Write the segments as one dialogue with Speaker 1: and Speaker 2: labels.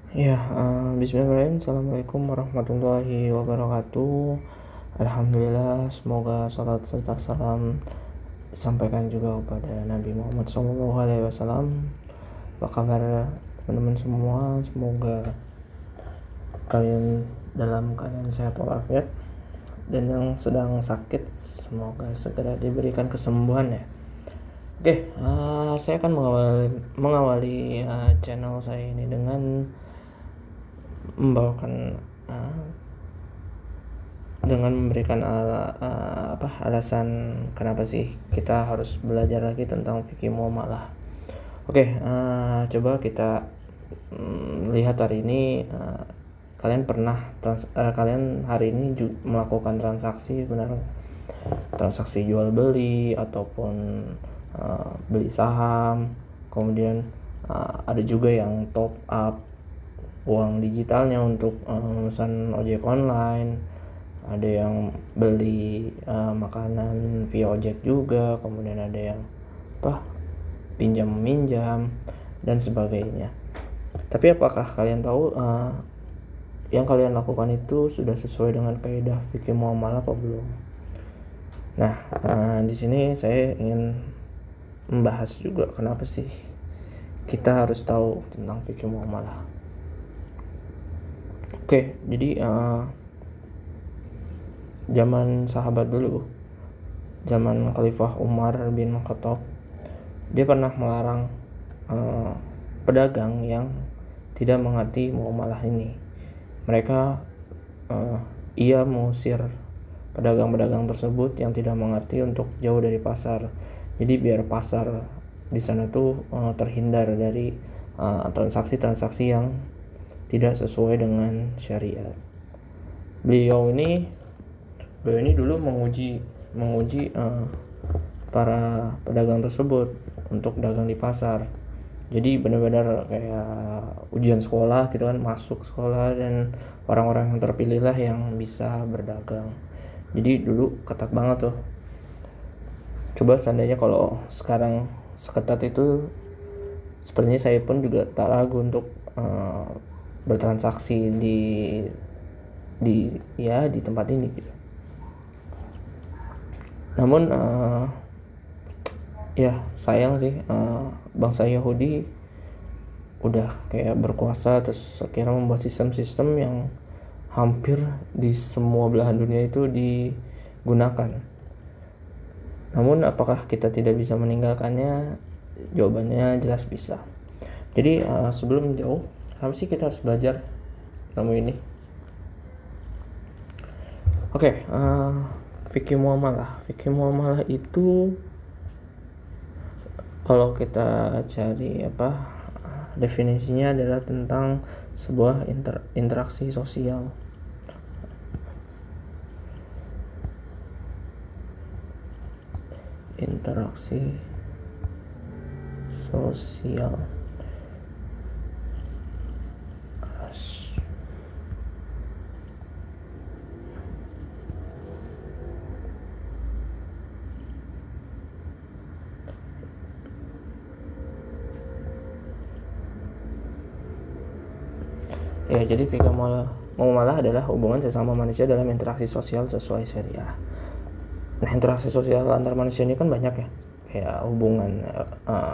Speaker 1: Bismillahirrahmanirrahim. Assalamualaikum warahmatullahi wabarakatuh. Alhamdulillah, semoga salat serta salam disampaikan juga kepada Nabi Muhammad SAW. Apa kabar teman-teman semua? Semoga kalian dalam keadaan sehat walafiat, dan yang sedang sakit semoga segera diberikan kesembuhan ya. Saya akan mengawali channel saya ini dengan membawakan dengan memberikan alasan kenapa sih kita harus belajar lagi tentang fikih muamalah. Coba kita lihat hari ini, kalian hari ini melakukan transaksi, benar? Transaksi jual beli ataupun beli saham. Kemudian ada juga yang top up uang digitalnya untuk memesan ojek online. Ada yang beli makanan via ojek juga. Kemudian ada yang pinjam meminjam dan sebagainya. Tapi apakah kalian tahu yang kalian lakukan itu sudah sesuai dengan kaidah fikih muamalah apa belum? Nah, di sini saya ingin membahas juga kenapa sih kita harus tahu tentang fikih muamalah. Jadi zaman sahabat dulu, zaman Khalifah Umar bin Khattab, dia pernah melarang pedagang yang tidak mengerti muamalah ini. Ia mengusir pedagang-pedagang tersebut yang tidak mengerti untuk jauh dari pasar. Jadi biar pasar di sana tuh terhindar dari transaksi-transaksi yang tidak sesuai dengan syariat. Beliau ini dulu menguji para pedagang tersebut untuk dagang di pasar. Jadi benar-benar kayak ujian sekolah gitu kan, masuk sekolah dan orang-orang yang terpilih lah yang bisa berdagang. Jadi dulu ketat banget tuh. Coba seandainya kalau sekarang seketat itu, sepertinya saya pun juga tak ragu untuk bertransaksi di tempat ini gitu. Namun sayang sih, bangsa Yahudi udah kayak berkuasa, terus akhirnya membuat sistem-sistem yang hampir di semua belahan dunia itu digunakan. Namun apakah kita tidak bisa meninggalkannya? Jawabannya jelas bisa. Jadi sebelum jauh, kenapa sih kita harus belajar ilmu ini? Fikih muamalah. Fikih muamalah itu kalau kita cari definisinya adalah tentang sebuah interaksi sosial. Interaksi sosial. Jadi fikih muamalah adalah hubungan sesama manusia dalam interaksi sosial sesuai syariah. Nah, interaksi sosial antar manusia ini kan banyak ya, kayak hubungan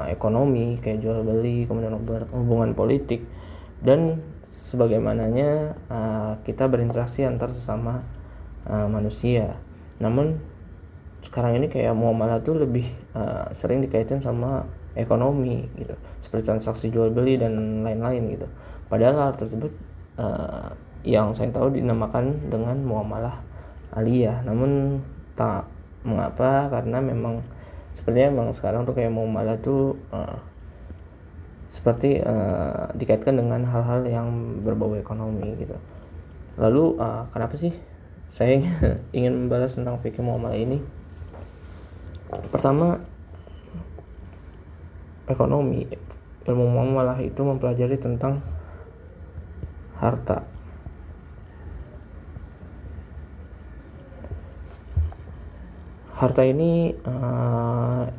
Speaker 1: ekonomi, kayak jual beli, kemudian hubungan politik, dan sebagaimananya kita berinteraksi antar sesama manusia. Namun sekarang ini kayak muamalah tuh lebih sering dikaitin sama ekonomi gitu, seperti transaksi jual beli dan lain-lain gitu. Padahal hal tersebut yang saya tahu dinamakan dengan muamalah aliyah. Namun tak mengapa, karena memang sepertinya sekarang tuh kayak muamalah tuh seperti dikaitkan dengan hal-hal yang berbau ekonomi gitu. Lalu kenapa sih saya ingin membalas tentang fikih muamalah ini? Pertama, ekonomi. Ilmu muamalah itu mempelajari tentang harta. Harta ini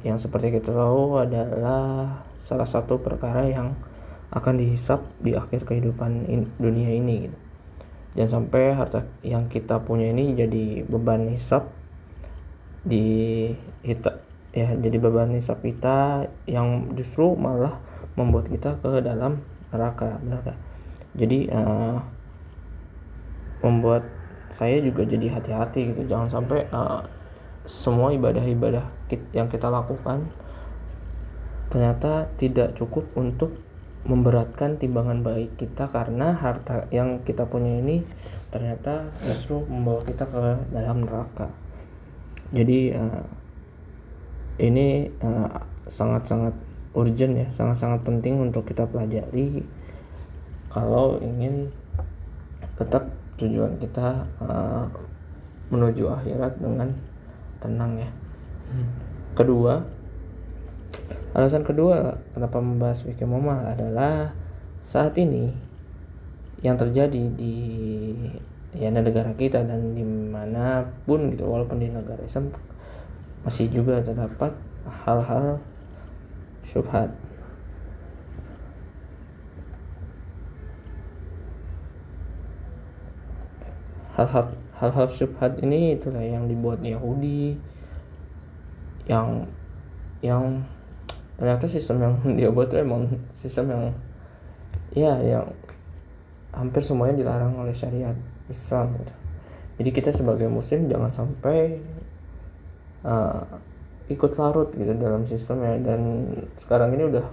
Speaker 1: yang seperti kita tahu adalah salah satu perkara yang akan dihisap di akhir kehidupan dunia ini gitu. Jangan sampai harta yang kita punya ini jadi beban hisap jadi beban hisap kita yang justru malah membuat kita ke dalam neraka, benar gak? Jadi membuat saya juga jadi hati-hati gitu, jangan sampai semua ibadah-ibadah yang kita lakukan ternyata tidak cukup untuk memberatkan timbangan baik kita, karena harta yang kita punya ini ternyata justru membawa kita ke dalam neraka. Jadi ini sangat-sangat urgent ya, sangat-sangat penting untuk kita pelajari kalau ingin tetap tujuan kita menuju akhirat dengan tenang ya. Alasan kedua kenapa membahas fikih muamalah adalah saat ini yang terjadi di negara kita dan dimanapun gitu, walaupun di negara Islam masih juga terdapat hal-hal syubhat. Hal-hal syubhat ini itulah yang dibuat Yahudi, yang ternyata sistem yang dia buat itu emang sistem yang hampir semuanya dilarang oleh syariat Islam gitu. Jadi kita sebagai muslim jangan sampai ikut larut gitu dalam sistemnya, dan sekarang ini udah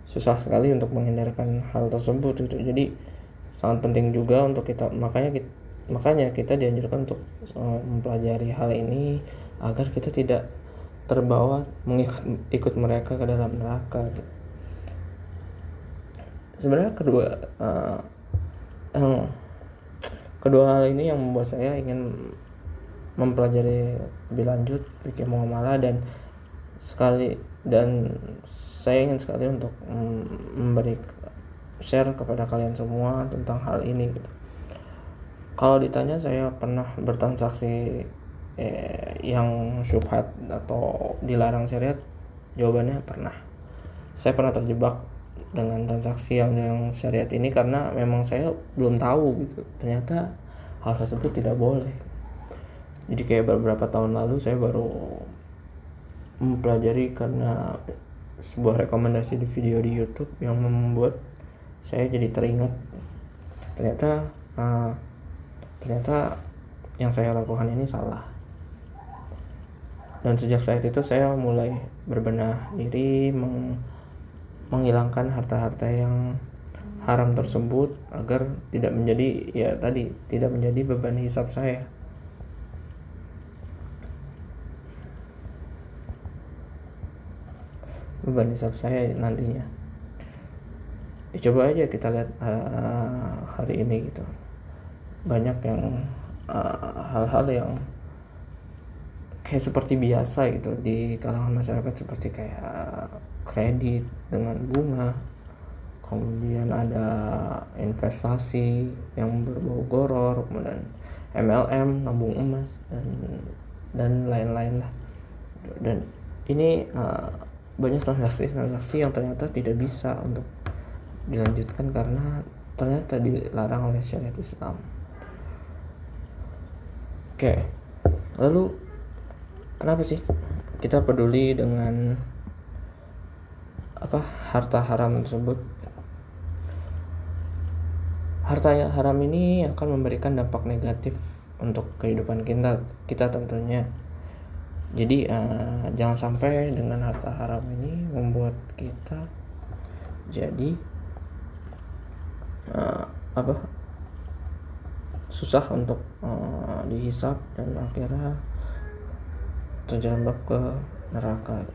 Speaker 1: susah sekali untuk menghindarkan hal tersebut gitu. Jadi sangat penting juga untuk kita, makanya kita dianjurkan untuk mempelajari hal ini agar kita tidak terbawa ikut mereka ke dalam neraka gitu. Sebenarnya kedua hal ini yang membuat saya ingin mempelajari lebih lanjut fikih muamalah, dan saya ingin sekali untuk memberi share kepada kalian semua tentang hal ini gitu. Kalau ditanya saya pernah bertransaksi yang syubhat atau dilarang syariat, jawabannya pernah. Saya pernah terjebak dengan transaksi yang syariat ini karena memang saya belum tahu gitu, ternyata hal tersebut tidak boleh. Jadi kayak beberapa tahun lalu saya baru mempelajari karena sebuah rekomendasi di video di YouTube yang membuat saya jadi teringat ternyata yang saya lakukan ini salah. Dan sejak saat itu saya mulai berbenah diri menghilangkan harta-harta yang haram tersebut agar tidak menjadi beban hisab saya. Beban hisab saya nantinya. Coba aja kita lihat hari ini gitu. Banyak yang hal-hal yang kayak seperti biasa gitu di kalangan masyarakat, seperti kayak kredit dengan bunga, kemudian ada investasi yang berbau goror, kemudian MLM, nabung emas, dan lain-lain lah. Dan ini banyak transaksi yang ternyata tidak bisa untuk dilanjutkan karena ternyata dilarang oleh syariat Islam. Oke. Lalu kenapa sih kita peduli dengan harta haram tersebut? Harta yang haram ini akan memberikan dampak negatif untuk kehidupan kita tentunya. Jadi jangan sampai dengan harta haram ini membuat kita jadi susah untuk dihisab dan akhirnya terjerembab ke neraka.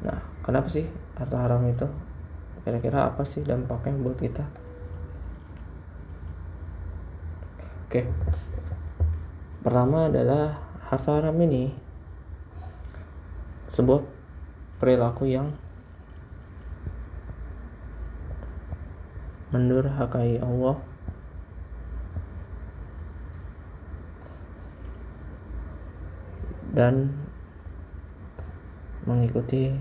Speaker 1: Nah, kenapa sih harta haram itu? Kira-kira apa sih dampaknya buat kita? Oke. Pertama adalah harta haram ini sebuah perilaku yang mendurhakai Allah dan mengikuti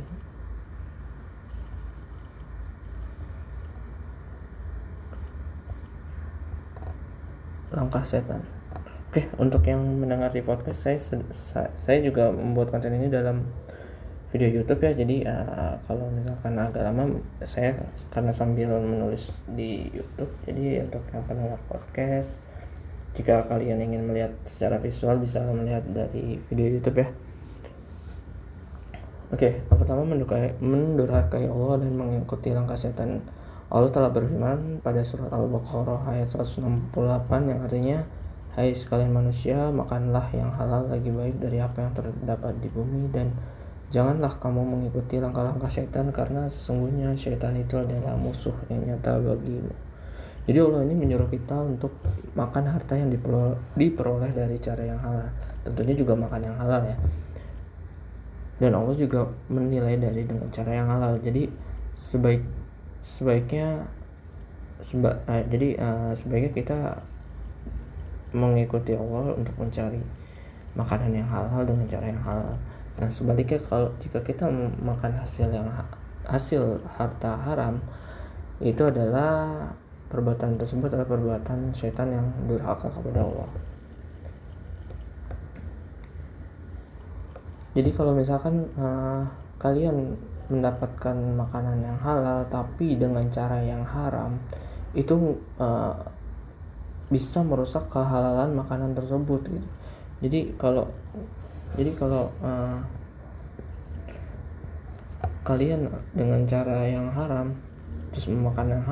Speaker 1: langkah setan. Oke, untuk yang mendengar di podcast, saya juga membuat konten ini dalam video YouTube ya. Jadi kalau misalkan agak lama, saya karena sambil menulis di YouTube. Jadi untuk yang pendengar podcast, jika kalian ingin melihat secara visual bisa melihat dari video YouTube ya. Oke, yang pertama mendurhakai Allah dan mengikuti langkah setan. Allah telah berfirman pada surat Al-Baqarah ayat 168 yang artinya, hai sekalian manusia, makanlah yang halal lagi baik dari apa yang terdapat di bumi, dan janganlah kamu mengikuti langkah-langkah setan karena sesungguhnya setan itu adalah musuh yang nyata bagimu. Jadi Allah ini menyuruh kita untuk makan harta yang diperoleh dari cara yang halal. Tentunya juga makan yang halal ya. Dan Allah juga menilai dengan cara yang halal. Jadi sebaiknya kita mengikuti Allah untuk mencari makanan yang halal dengan cara yang halal. Nah sebaliknya, jika kita makan hasil harta haram, itu adalah perbuatan tersebut adalah perbuatan setan yang durhaka kepada Allah. Jadi kalau misalkan kalian mendapatkan makanan yang halal tapi dengan cara yang haram, itu bisa merusak kehalalan makanan tersebut gitu. Jadi kalau kalian dengan cara yang haram terus memakan yang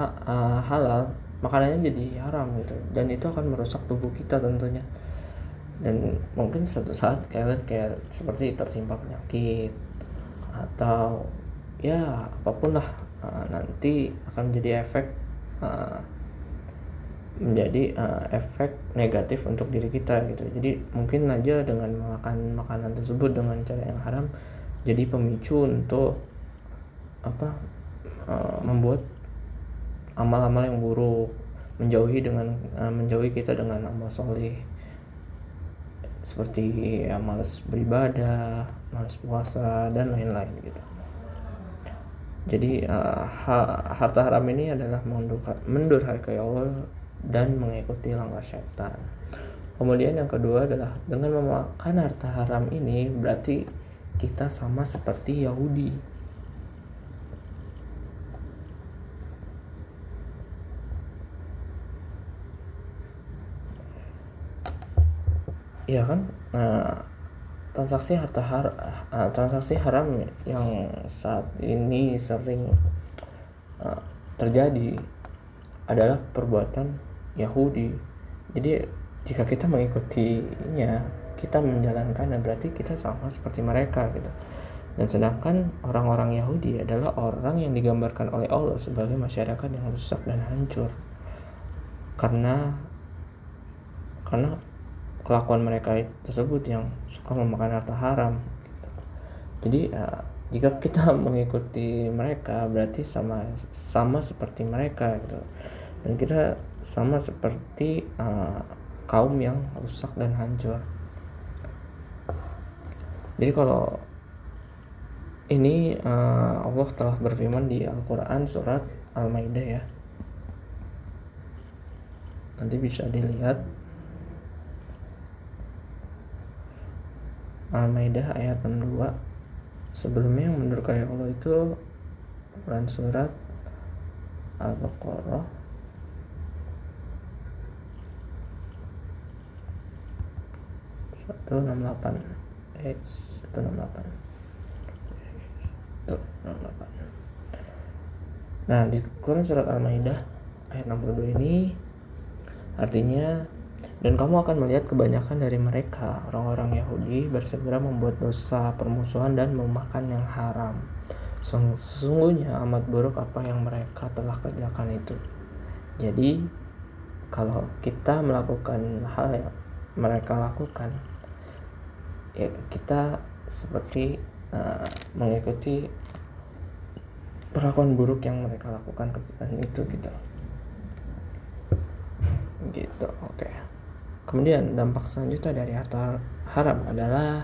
Speaker 1: halal, makanannya jadi haram gitu, dan itu akan merusak tubuh kita tentunya. Dan mungkin suatu saat kalian kayak seperti tertimpa penyakit atau ya apapun lah, nanti akan menjadi efek negatif untuk diri kita gitu. Jadi mungkin aja dengan makan makanan tersebut dengan cara yang haram jadi pemicu untuk membuat amal-amal yang buruk, menjauhi kita dengan amal soleh seperti ya malas beribadah, malas puasa dan lain-lain gitu. Jadi harta haram ini adalah mendurhakai Allah dan mengikuti langkah setan. Kemudian yang kedua adalah dengan memakan harta haram ini berarti kita sama seperti Yahudi. Iya kan? Nah, transaksi haram yang saat ini sering terjadi adalah perbuatan Yahudi. Jadi jika kita mengikutinya, kita menjalankannya, berarti kita sama seperti mereka gitu. Dan sedangkan orang-orang Yahudi adalah orang yang digambarkan oleh Allah sebagai masyarakat yang rusak dan hancur karena kelakuan mereka tersebut yang suka memakan harta haram. Jadi jika kita mengikuti mereka berarti sama seperti mereka gitu, dan kita sama seperti kaum yang rusak dan hancur. Jadi kalau ini Allah telah berfirman di Al-Quran surat Al-Maidah ya, nanti bisa dilihat Al-Maidah ayat 62. Sebelumnya yang mendurhakai Allah itu Quran surat Al-Baqarah ayat 168. Nah di Quran surat Al-Maidah ayat 62 ini artinya, dan kamu akan melihat kebanyakan dari mereka, orang-orang Yahudi, bersegera membuat dosa permusuhan dan memakan yang haram. Sesungguhnya amat buruk apa yang mereka telah kerjakan itu. Jadi kalau kita melakukan hal yang mereka lakukan, ya kita seperti mengikuti perlakuan buruk yang mereka lakukan itu gitu. Oke. Kemudian dampak selanjutnya dari harta haram adalah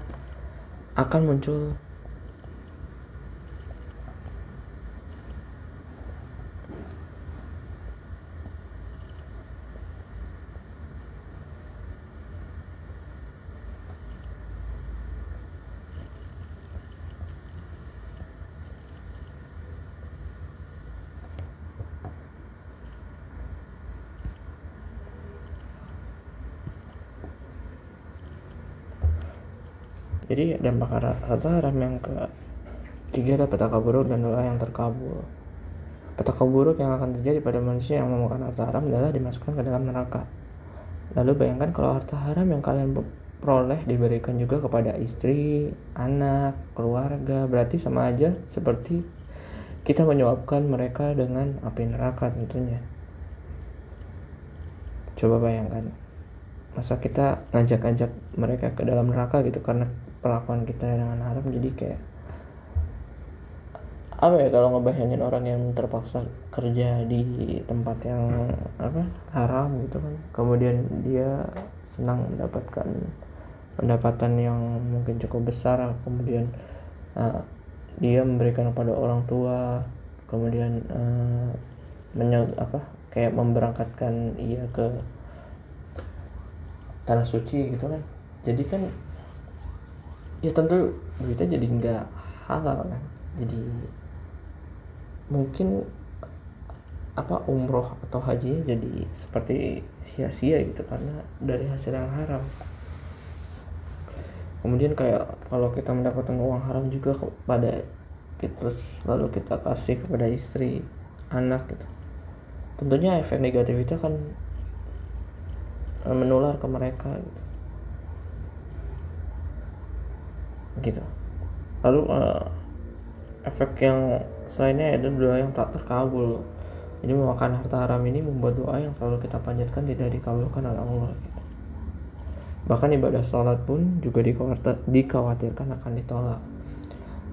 Speaker 1: akan muncul Jadi dampak harta haram yang ketiga adalah petaka buruk dan doa yang terkabul. Petaka buruk yang akan terjadi pada manusia yang memakan harta haram adalah dimasukkan ke dalam neraka. Lalu bayangkan kalau harta haram yang kalian peroleh diberikan juga kepada istri, anak, keluarga, berarti sama aja seperti kita menyuapkan mereka dengan api neraka tentunya. Coba bayangkan, masa kita ngajak-ngajak mereka ke dalam neraka gitu karena perlakuan kita dengan haram. Jadi kayak apa ya, kalau ngebayangin orang yang terpaksa kerja di tempat yang haram gitu kan, kemudian dia senang mendapatkan pendapatan yang mungkin cukup besar, kemudian dia memberikan kepada orang tua, kemudian kayak memberangkatkan ia ke tanah suci gitu kan. Jadi kan ya tentu duitnya jadi nggak halal kan, jadi mungkin umroh atau hajinya jadi seperti sia-sia gitu karena dari hasil yang haram. Kemudian kayak kalau kita mendapatkan uang haram juga kepada kita, terus lalu kita kasih kepada istri, anak gitu, tentunya efek negatif itu akan menular ke mereka gitu. Lalu efek yang selainnya ada doa yang tak terkabul. Jadi memakan harta haram ini membuat doa yang selalu kita panjatkan tidak dikabulkan oleh Allah gitu. Bahkan ibadah sholat pun juga dikhawatirkan akan ditolak.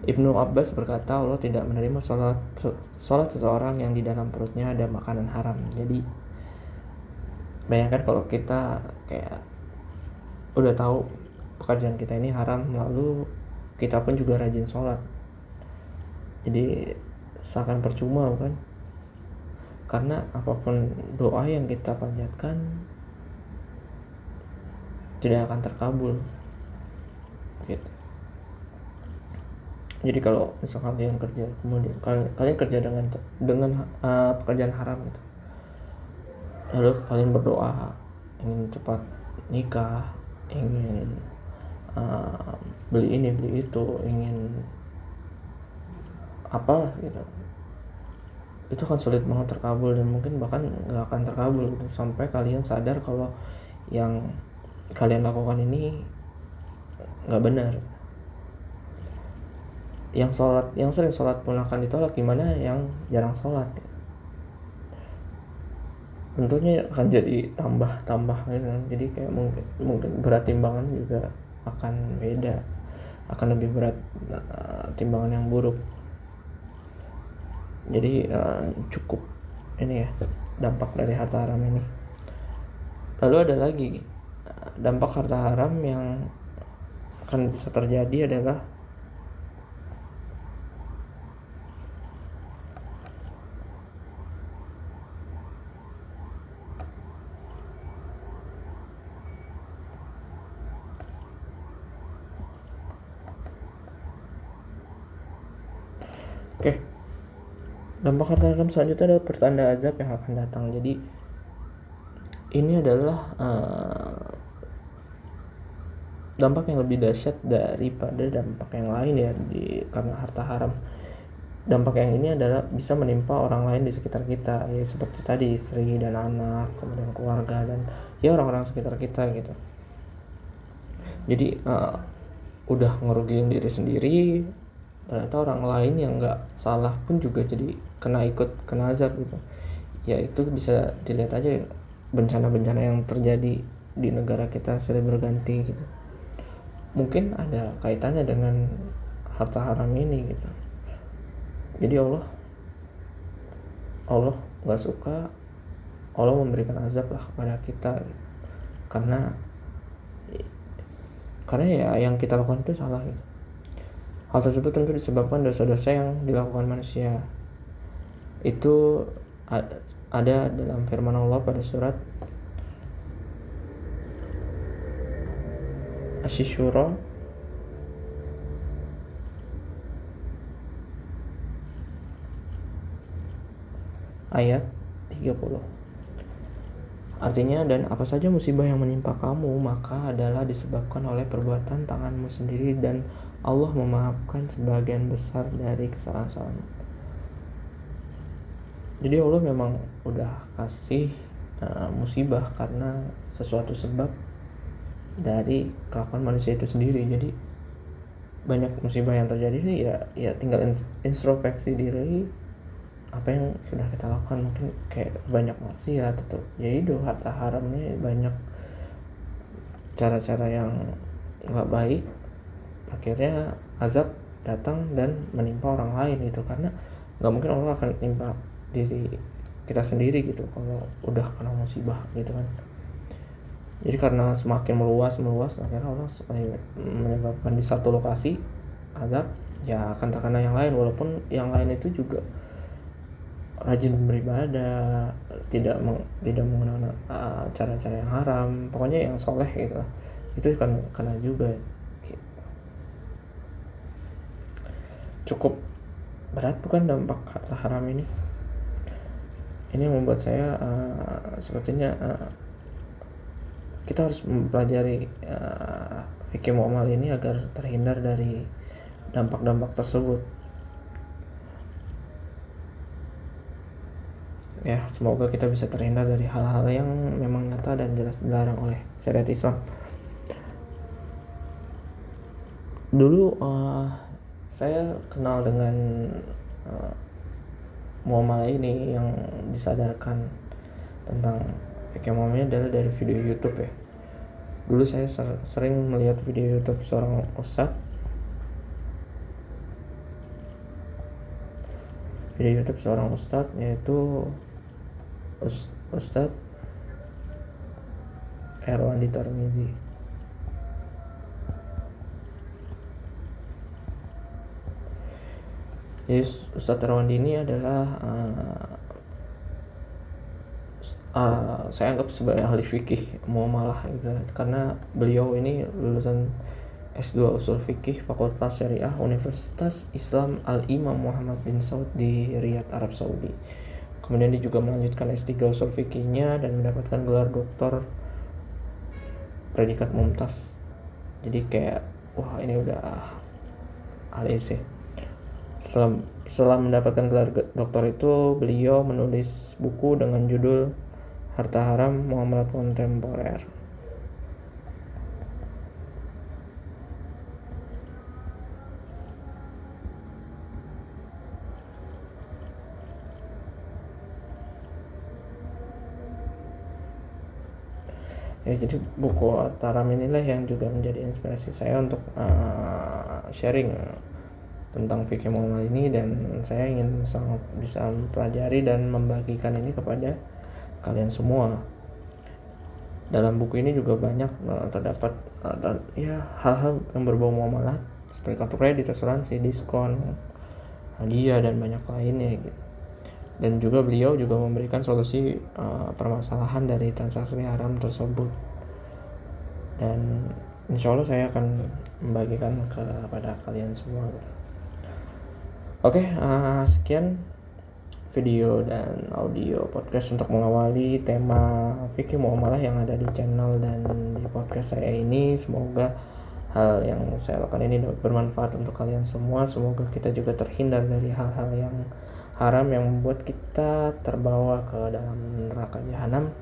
Speaker 1: Ibnu Abbas berkata, Allah tidak menerima sholat seseorang yang di dalam perutnya ada makanan haram. Jadi bayangkan kalau kita kayak udah tahu pekerjaan kita ini haram, lalu kita pun juga rajin sholat, jadi seakan percuma kan, karena apapun doa yang kita panjatkan tidak akan terkabul gitu. Jadi kalau misalkan kalian kerja, kemudian kalian kerja dengan pekerjaan haram gitu, lalu kalian berdoa ingin cepat nikah, ingin beli ini beli itu, ingin apalah gitu, itu kan sulit banget terkabul, dan mungkin bahkan nggak akan terkabul gitu, sampai kalian sadar kalau yang kalian lakukan ini nggak benar. Yang sering sholat pun akan ditolak, gimana yang jarang sholat? Tentunya akan jadi tambah gitu kan. Jadi kayak mungkin berat timbangan juga akan beda, akan lebih berat timbangan yang buruk. Jadi cukup ini ya dampak dari harta haram ini. Lalu ada lagi dampak harta haram yang akan bisa terjadi adalah dampak harta haram selanjutnya adalah pertanda azab yang akan datang. Jadi ini adalah dampak yang lebih dahsyat daripada dampak yang lain ya, karena harta haram. Dampak yang ini adalah bisa menimpa orang lain di sekitar kita, ya seperti tadi istri dan anak, kemudian keluarga, dan ya orang-orang sekitar kita gitu. Jadi udah ngerugiin diri sendiri, ternyata orang lain yang nggak salah pun juga jadi kena azab gitu. Ya itu bisa dilihat aja bencana-bencana yang terjadi di negara kita silih berganti gitu, mungkin ada kaitannya dengan harta haram ini gitu. Jadi Allah nggak suka, Allah memberikan azab lah kepada kita gitu. karena ya yang kita lakukan itu salah gitu. Hal tersebut tentu disebabkan dosa-dosa yang dilakukan manusia. Itu ada dalam firman Allah pada surat Asy-Syura ayat 30. Artinya, dan apa saja musibah yang menimpa kamu maka adalah disebabkan oleh perbuatan tanganmu sendiri, dan Allah memaafkan sebagian besar dari kesalahan-kesalahan. Jadi Allah memang udah kasih musibah karena sesuatu sebab dari kelakuan manusia itu sendiri. Jadi banyak musibah yang terjadi sih ya tinggal introspeksi diri, apa yang sudah kita lakukan. Mungkin kayak banyak maksiat atau ya itu harta haramnya, banyak cara-cara yang nggak baik, akhirnya azab datang dan menimpa orang lain gitu. Karena nggak mungkin Allah akan menimpa diri kita sendiri gitu kalau udah kena musibah gitu kan. Jadi karena semakin meluas akhirnya Allah menyebabkan di satu lokasi azab, ya akan terkena yang lain, walaupun yang lain itu juga rajin beribadah, tidak menggunakan cara-cara yang haram, pokoknya yang soleh gitu lah, itu kan kena juga gitu. Cukup berat bukan dampak harta haram ini membuat saya sepertinya kita harus mempelajari fikih muamalah ini agar terhindar dari dampak-dampak tersebut. Ya, semoga kita bisa terhindar dari hal-hal yang memang nyata dan jelas dilarang oleh syariat Islam. Dulu saya kenal dengan muamalah ini, yang disadarkan tentang fikih muamalah adalah dari video YouTube ya. Dulu saya sering melihat video YouTube seorang ustadz, yaitu Ustadz Erwandi Tarmizi. Jadi Ustadz Erwandi ini adalah saya anggap sebagai ahli fikih muamalah gitu, karena beliau ini lulusan S2 Usul Fikih Fakultas Syariah Universitas Islam Al-Imam Muhammad bin Saud di Riyadh, Arab Saudi. Kemudian dia juga melanjutkan S3 Usul Fikihnya dan mendapatkan gelar doktor predikat mumtaz. Jadi kayak wah, ini udah ahli sih. Setelah mendapatkan gelar doktor itu, beliau menulis buku dengan judul Harta Haram Muamalat Kontemporer. Ya, jadi buku Harta Haram inilah yang juga menjadi inspirasi saya untuk sharing tentang fikih muamalah ini, dan saya ingin sangat bisa mempelajari dan membagikan ini kepada kalian semua. Dalam buku ini juga banyak terdapat ya hal-hal yang berbau muamalah seperti kartu kredit, asuransi, diskon, hadiah, dan banyak lainnya gitu. Dan juga beliau juga memberikan solusi permasalahan dari transaksi haram tersebut, dan insya Allah saya akan membagikan kepada kalian semua. Oke, sekian video dan audio podcast untuk mengawali tema fikih muamalah yang ada di channel dan di podcast saya ini. Semoga hal yang saya lakukan ini dapat bermanfaat untuk kalian semua. Semoga kita juga terhindar dari hal-hal yang haram yang membuat kita terbawa ke dalam neraka jahanam.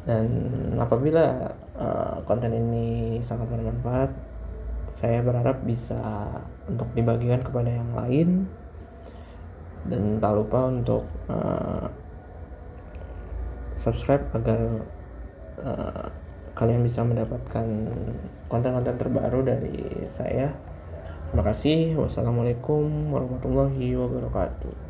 Speaker 1: Dan apabila konten ini sangat bermanfaat, saya berharap bisa untuk dibagikan kepada yang lain. Dan tak lupa untuk subscribe agar kalian bisa mendapatkan konten-konten terbaru dari saya. Terima kasih. Wassalamualaikum warahmatullahi wabarakatuh.